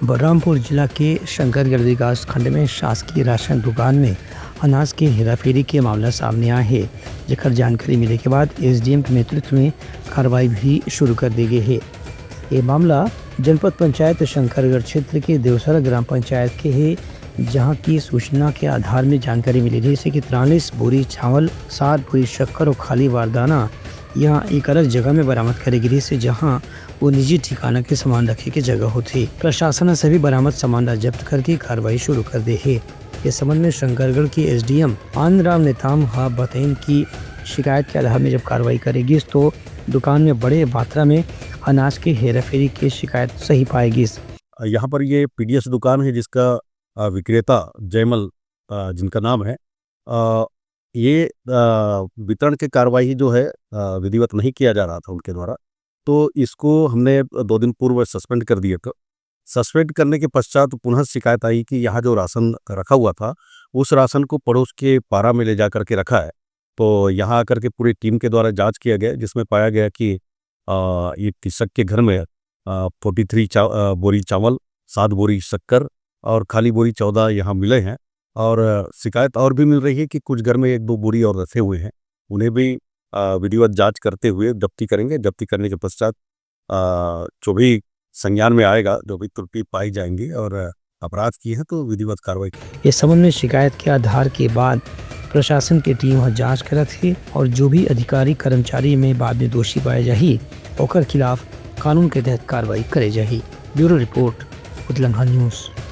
बलरामपुर जिला के शंकरगढ़ विकास खंड में शासकीय राशन दुकान में अनाज के हेराफेरी के मामला सामने आया है, जेकर जानकारी मिले के बाद एसडीएम के नेतृत्व में कार्रवाई भी शुरू कर दी गई है। ये मामला जनपद पंचायत शंकरगढ़ क्षेत्र के देवसरा ग्राम पंचायत के है, जहां की सूचना के आधार में जानकारी मिली जैसे कि 43 बोरी चावल, 7 बोरी शक्कर और खाली वारदाना यहाँ एक अलग जगह में बरामद करेगी जिससे जहां वो निजी ठिकाना के सामान रखे की जगह होती। प्रशासन ने सभी बरामद सामान जब्त करके कार्रवाई शुरू कर दी है। इस संबंध में शंकरगढ़ की एसडीएम आनंदराम नेताम बतैन की शिकायत के आधार में जब कार्रवाई करेगी तो दुकान में बड़े मात्रा में अनाज के हेराफेरी की शिकायत सही पाएगी। यहाँ पर ये पीडीएस दुकान है जिसका विक्रेता जयमल जिनका नाम है, ये वितरण के कार्रवाई जो है विधिवत नहीं किया जा रहा था उनके द्वारा, तो इसको हमने 2 दिन पूर्व सस्पेंड कर दिया था। सस्पेंड करने के पश्चात पुनः शिकायत आई कि यहाँ जो राशन रखा हुआ था उस राशन को पड़ोस के पारा में ले जा करके रखा है। तो यहाँ आकर के पूरी टीम के द्वारा जांच किया गया, जिसमें पाया गया कि ये कृषक के घर में 43 बोरी चावल, 7 बोरी शक्कर और खाली बोरी 14 यहाँ मिले हैं। और शिकायत और भी मिल रही है कि कुछ घर में 1-2 बोरी और रखे हुए हैं, उन्हें भी विधिवत जांच करते हुए जब्ती करेंगे। जब्ती करने के पश्चात जो भी संज्ञान में आएगा, जो भी त्रुटि पाई जाएंगी और अपराध की है तो विधिवत कार्रवाई। इस संबंध में शिकायत के आधार के बाद प्रशासन की टीम वहाँ जांच करत है और जो भी अधिकारी कर्मचारी में बाद में दोषी पाए जाही ओकर खिलाफ कानून के तहत कार्रवाई करे जाही। ब्यूरो रिपोर्ट, उतलंघा न्यूज़।